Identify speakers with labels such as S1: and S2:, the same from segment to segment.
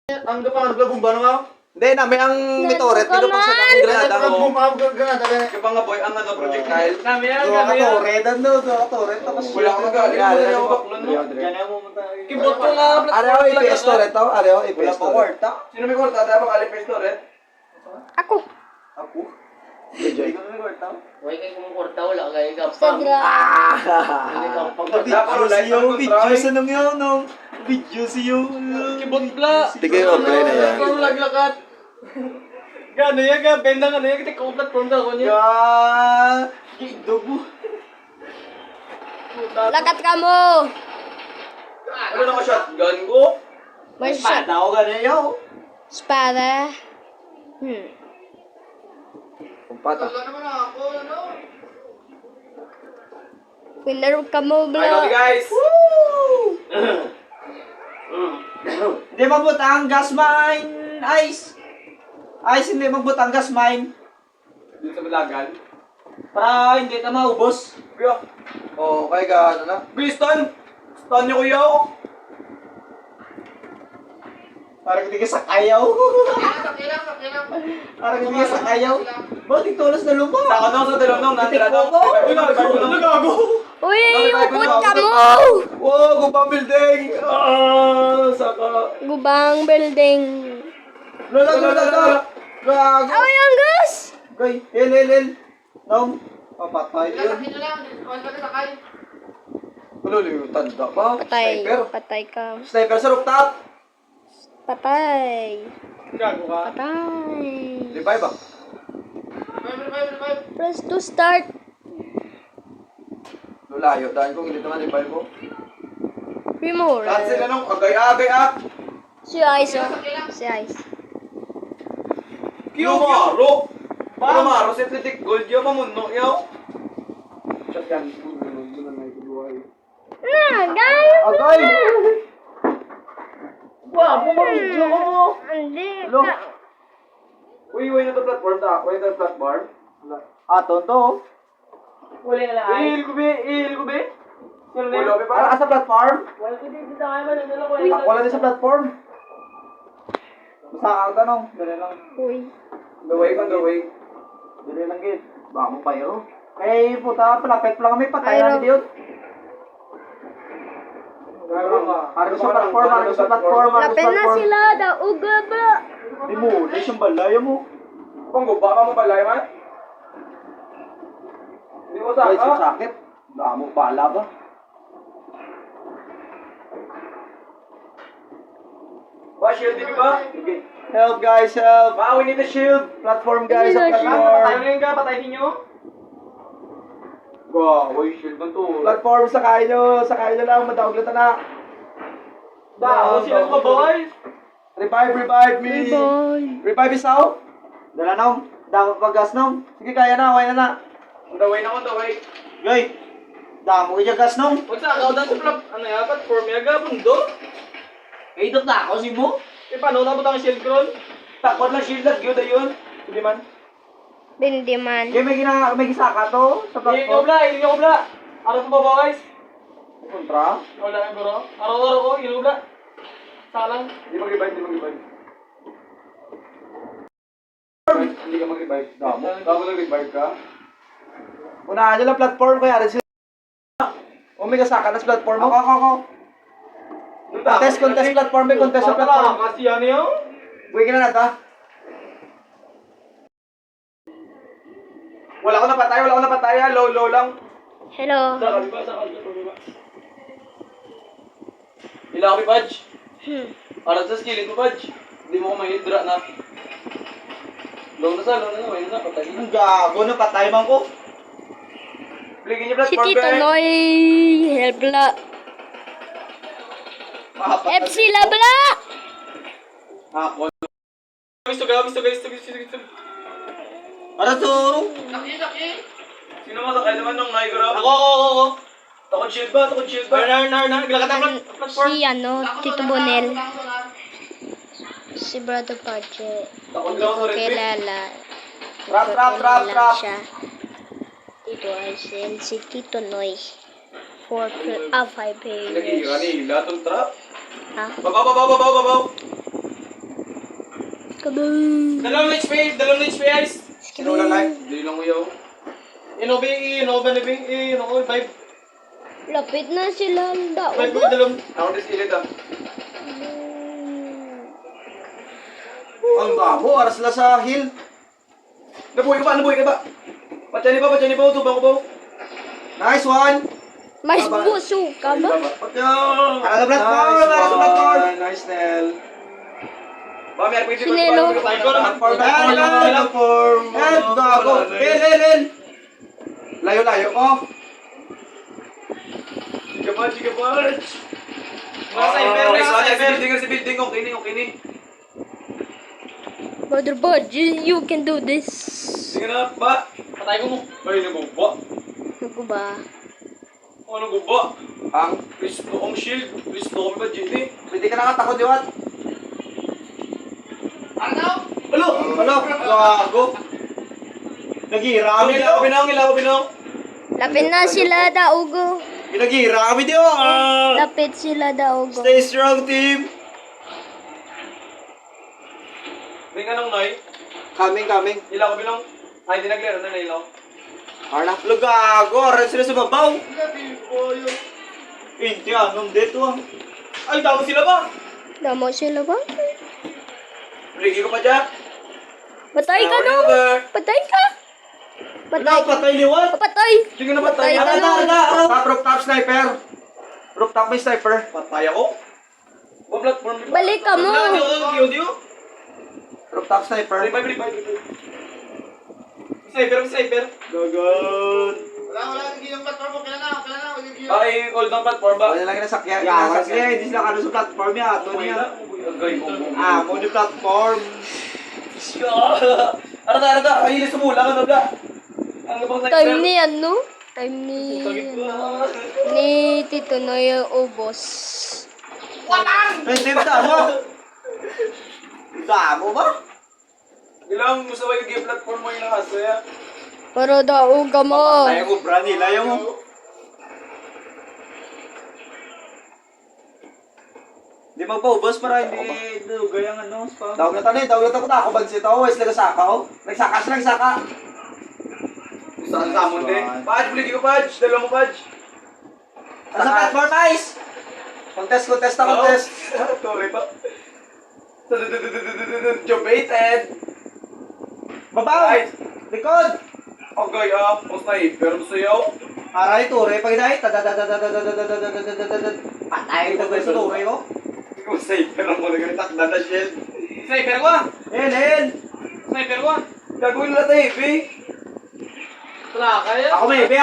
S1: Ang gapang naglabong ba naman?
S2: Hindi, namin ang mitoret. Dito pang sa ng granada.
S1: Naglabong pa ang granada.
S3: Yung mga boy, ang nag-projectile.
S1: Kami yan,
S2: Dua
S1: kami
S2: ka
S1: yan.
S2: toret. Dua ka toret. Tapos
S3: Wala akong galing. Wala akong baklon mo.
S1: Kibot ko nga.
S2: Areo, IPS toret to. Areo,
S3: Wala
S2: IPS
S3: pa
S2: toret.
S3: kwarta. Sino may kwarta? Tayo pang alipes to, red?
S4: Ako.
S2: Ako? Joy.
S1: Huwag kayo kumukurta, wala kayo
S4: Instagram.
S2: Video siyo, video sa nung yun, nung. Video siyo.
S1: Kibot pla.
S2: Tigay mo, play na yan.
S1: Kung laglakat. Gano yan, ga. Benda nga na yan. Kita kuplat po na ako niya.
S2: Gigdog mo.
S4: Lakat ka mo.
S3: Ano na ka shotgun ko?
S4: May shot.
S2: Ako ganun yaw.
S4: Espada.
S2: Kumpata.
S4: Winner ka mo,
S3: Ay,
S4: bro.
S3: kami guys!
S2: Hindi magbutang gas mine. Ice. Ice, hindi magbutang gas mine.
S3: Dito sa Balagan.
S2: Para hindi na maubos.
S3: Kuya. Oh, kaya ka, ano na? Biston! Stun niyo kuya ako.
S2: Parang hindi ka sa kayaw. Parang hindi ka sa kayaw. Bakit tulas na lumang?
S3: Sa kanong sa dalawang natira daw. Uy, nagago!
S4: Uy, upot ka mo.
S3: Wow, gubang building! Saka...
S4: Gubang building.
S2: Lola. Gago.
S4: Aw, yung gus.
S2: Okay, hil. Nong. Papatay yun.
S3: Ano yung tanda ba?
S4: Patay.
S3: Sniper?
S4: Patay ka.
S2: Sniper sa rooftop.
S4: Patay.
S1: Gago ka.
S4: Patay.
S3: Revive ba?
S4: Press to start.
S3: Lulayo, dahil kung hindi naman revive ko.
S4: Remove.
S3: Cancel na nung agay-agay ah!
S4: Si Ice, oh. Si Ice.
S3: Kumaro! Kumaro, synthetic gold yaw mamuno yaw. Shotgun.
S4: Guys.
S2: Agay!
S1: Wow, bumabidyo ko mo.
S4: Hindi.
S2: Lo.
S3: Uy, na to platform ta. Uy, na to platform.
S2: Aton to.
S1: Wala nga lang.
S3: Ihil ko be. Uy, lobe
S2: Para
S3: pa.
S2: sa platform.
S1: Wala ko din sa kaya man. Ano ko
S2: Wala din sa platform. Basta ang tanong. Dali lang.
S4: Uy.
S3: Gaway kang gaway.
S2: Dali lang gid. Baka mo payo. Kay puta, palapit lang kami. Patay
S4: Ayro.
S2: namin yun. Ano sa platform? Ano sa platform?
S4: Lapit na sila. Dauga ba?
S2: Di mo, di siyang balaya mo.
S3: Kung guba ka mo balay man. Hindi mo
S2: Ay,
S3: saka.
S2: sakit. Damo bala ba?
S3: Ba, shield di ba?
S2: Okay. Help guys, help.
S3: Ma, we need a shield.
S2: Platform guys,
S4: Hindi na
S2: sa
S4: shield.
S1: Patayin
S2: platform.
S1: nyo ka, patayin nyo.
S3: Wow, uy, shield man to.
S2: Platform, sakay nyo lang, madawag lang na.
S1: Dao, sila ko boys.
S2: Revive me. Revive is out. Dala nong, damo paggas nong. Sige, kaya na, kaya na.
S3: On the way na, on the way.
S2: Yoy, damo kaya gas nong.
S1: Huwag sa akaw dan sa ano ya, platform ya, gabundo.
S2: Eh, dok na ako si mo.
S1: E paano nabot ang shield crawl?
S3: Takot lang shield at gyud ayun. Hindi man.
S4: Hindi man.
S2: Kaya may gisaka to sa
S1: Hindi
S2: platform.
S1: ko bla, hindi ko bla. Araw ko ba guys?
S2: Kontra.
S1: Wala na bro. Araw-araw ko, hindi ko bla. Salang.
S3: Hindi mag-revive, hindi mag-revive. Hindi ka mag-revive. Damo lang revive ka.
S2: Unahan nyo lang platform, kaya rin sila. O may gasaka na sa platform mo. Ako. Contest platform, may contest sa platform.
S1: Kasi ano yun?
S2: Buhay ka na nata.
S3: Wala ko napatay, ha. Low lang.
S4: Hello.
S1: Sa kaliba, sa kaliba.
S3: Ila kami, Badge. Aral sa skilling ko, Badge. Hindi mo ko mahidra na. Low na, may na, patay na.
S2: Ang gago na patay man ko.
S3: Bligin niyo
S4: Si
S3: platform,
S4: Tito
S3: Ben.
S4: Noy. Help la. FC Labla.
S2: Ako.
S3: Gusto.
S2: Para suro.
S3: Sino masakay naman ng Niagara?
S1: Ako.
S3: Takot shield ba?
S1: Naglakad ang platform.
S4: Si Tito Bonel. Si Brother Pache.
S3: Takot lang ako rin.
S4: Kilala.
S2: Trap.
S4: Siya. Tito Arsel. Si Tito Noy. 5
S3: Naghihira
S4: players.
S3: ni Hila itong trap.
S4: Ha?
S3: Babaw.
S4: Kaboom!
S1: Dalawang HP ice.
S2: Sino wala life?
S3: Hindi lang ko yaw.
S1: Inova na bing, revive.
S4: Lapit na sila ang
S1: Revive ko
S4: daog.
S1: dalawang.
S3: Ako din skillet ah.
S2: Ang babo, aras sila sa hill.
S3: Nabuhay ka ba? Patyani ba? Tubang ko ba?
S2: Nice one.
S4: Mas buso ka ba?
S2: Aras sa platform. Nice, Nel.
S3: Ba, may RPG
S4: Sinelo.
S2: Platform. And bago. Hill. Layo. Oh.
S3: Sige punch.
S1: Nasa Iber.
S3: Si building. Okay ni.
S4: Brother Bud, you can do this.
S3: Sige na, ba?
S1: Patay ko mo.
S3: Ay, naguba.
S4: Ako ba?
S3: Ano guba?
S2: Ang.
S3: Please no, ang shield. Please no, kami ba, GT?
S2: Hindi ka nakatakot, Diwat.
S1: Ano?
S2: Ano? Gago. Naghihirami
S3: Ilaw, binong.
S4: Lapit na sila daog.
S2: Naghihirami diyo.
S4: Lapit sila daog.
S2: Stay strong, team.
S3: May nga nang nay.
S2: Coming.
S3: Ilaw ko binong. Ay, hindi naglaro na ilaw.
S2: Arnak lo gago. Aran sila sa babaw. Hindi, anong dito ah.
S1: Ay, daw sila ba?
S4: Damo sila ba?
S3: Rigi ko pa dyan.
S4: Patay ka no? Patay ka? Patay ka?
S2: Patay liwat.
S4: Patay!
S3: Sige na patay.
S4: Patay ka no?
S2: Rooftop sniper. Rooftop may sniper.
S3: Patay ako. Ba platform.
S4: Balik ka mo!
S1: Dio.
S2: Rooftop sniper.
S3: Revive.
S1: Sniper.
S2: Gagon.
S1: Wala. Hindi yung platform mo. Kailan na.
S3: Ay, hold on platform ba?
S2: Wala lang na sakya. Hindi sila kano sa platform niya. Ito niya.
S3: Agay mo.
S2: Mo ni platform.
S3: Arata. Ay, ilis mo mula ka na bla. Ang gabang sniper.
S4: Time ni ano? Time ni Tito Noy ubos.
S2: Hindi, damo ba?
S3: Ilang gusto ba yung platform mo yung nakaso ya?
S4: Pero daog ka mo.
S2: Ayaw mo, Brani. Ayaw mo. Di magpaubos para hindi dugay ang ano. Dawag na ako na ako bansit ako. Wais nagsaka ako. Nagsaka.
S3: Gusto ka sa amon din. Pudge, buli ko Pudge. Dalawa mo Pudge.
S2: Sa platform, guys! Contest.
S3: Sorry pa. Jobated.
S2: Babaw! Likod!
S3: Okay ang sniper mo sa'yo.
S2: Aray, ture. Pag dahil, patay ko ba sa ture ko?
S3: Ikaw sniper mo na ganit takda na shield.
S1: Sniper ko.
S2: Hel!
S1: Sniper ko.
S3: Gagawin na tayo, Ibi.
S1: Wala kaya.
S2: Ako may ibe!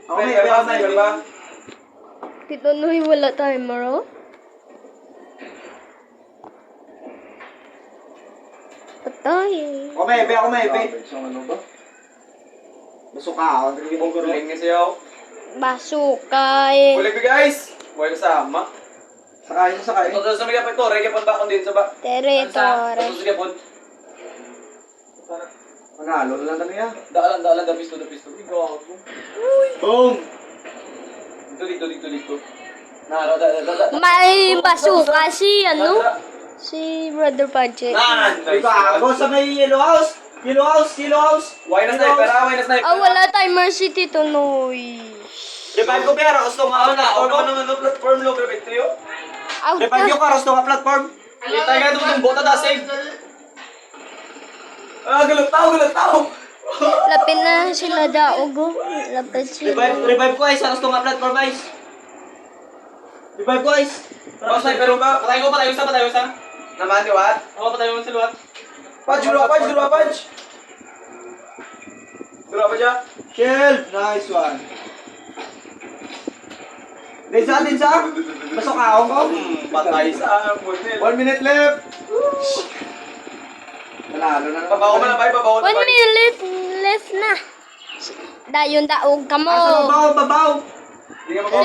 S3: Sniper ba?
S4: Tito Noy wala timer oh. Patay.
S2: Ako may ibe!
S3: Ano ba?
S2: Basuka ako.
S3: Ang guling niya sa'yo.
S4: Basuka eh.
S3: Kulig ko guys. Buhay kasama.
S2: Sakayin.
S3: Ito sa mga pagto, reggae pa ba din sa ba?
S4: Teretore.
S3: Ito sa gapon.
S2: Manalo na lang kami yan.
S3: Daalan, the pisto. Gago.
S2: Boom!
S3: Dito.
S4: May basuka si ano? Si Brother Pache.
S2: Gago sa may yellow house!
S3: Why na sniper ha?
S4: Ah, wala timer si Tito Noy.
S2: Revive ko pero gusto nga
S3: Platform lo, grabe ito yun.
S4: Out
S2: Revive ko
S4: ka.
S2: gusto nga platform.
S1: Kita ka itong bota da save.
S3: Galang tao.
S4: Lapit na sila daog oh. Lapit sila.
S2: Revive ko guys, gusto nga platform guys. Revive ko guys.
S3: Sniper mo ba?
S1: Patay ko isa.
S3: Naman, di what?
S1: Ako patay mo si Luat.
S3: Pudge. Dura pa dyan.
S2: Shield! Nice one. Dinsa. Masok ako ko.
S3: Patay sa buhay.
S2: 1 minute left. Nanalo na naman.
S3: Babaw mo na ba?
S4: 1 minute left na. Dayon daog ka mo.
S2: Asa babaw.
S3: Hindi ka mabaw.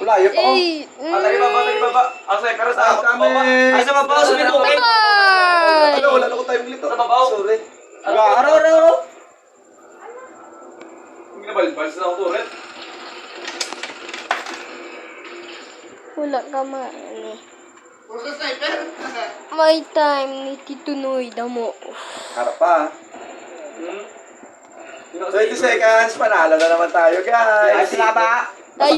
S2: Wala, yun ako.
S4: 8.
S3: Patay baba. Ang sniper sa
S2: Kami. Asa babaw, sumitok.
S4: Bye!
S3: Wala na ko tayo ulit. Sa babaw.
S2: Sorry. Araw.
S3: Hindi na balbal sa ako turret.
S4: Wala ka man eh. My time ni Tito Noy, damo.
S2: Harap pa.
S3: Hmm?
S2: 20 seconds, panalo na naman tayo, guys. Ay, ba?
S4: Tayo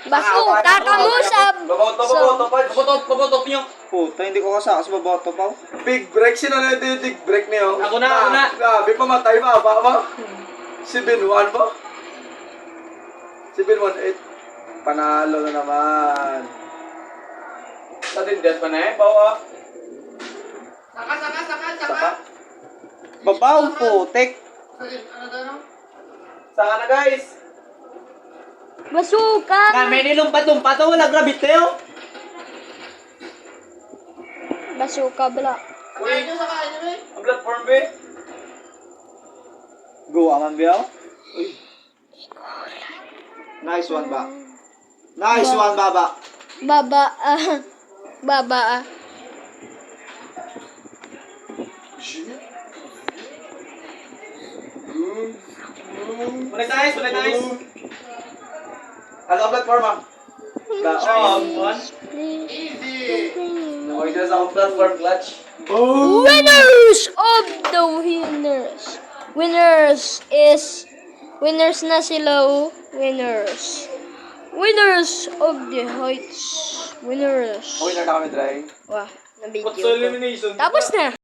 S4: Baso, kakamusap.
S3: Baboto, Pudge. Baboto nyo.
S2: Puta, hindi ko kasakas baboto pa. Big break, sino na yung big break niyo?
S3: Ako na.
S2: Grabe, pamatay ba? Ba? Si Binwan ba? Si Binwan 8. Panalo na naman.
S3: Sa dindet pa na eh. Bawa.
S2: Saka. Babaw, putik.
S3: Saka na guys.
S4: Basukan.
S1: May nilumpat-lumpat o wala grabit tayo.
S4: Basuka, bala.
S3: Uy. Ang platform be.
S2: Go, aman biyaw. Nice one, ba? Nice one, baba.
S4: Baba, baba,
S3: Munay guys.
S2: Ano ang platform, ah?
S3: Okay, sila sa akong platform clutch.
S4: Winners of the winners. Winners na sila, oh. Winners of the heights. Winners.
S2: Winner na kami, Dry.
S4: Wah,
S3: What's
S4: nabigyo ko.
S3: elimination?
S4: Tapos na.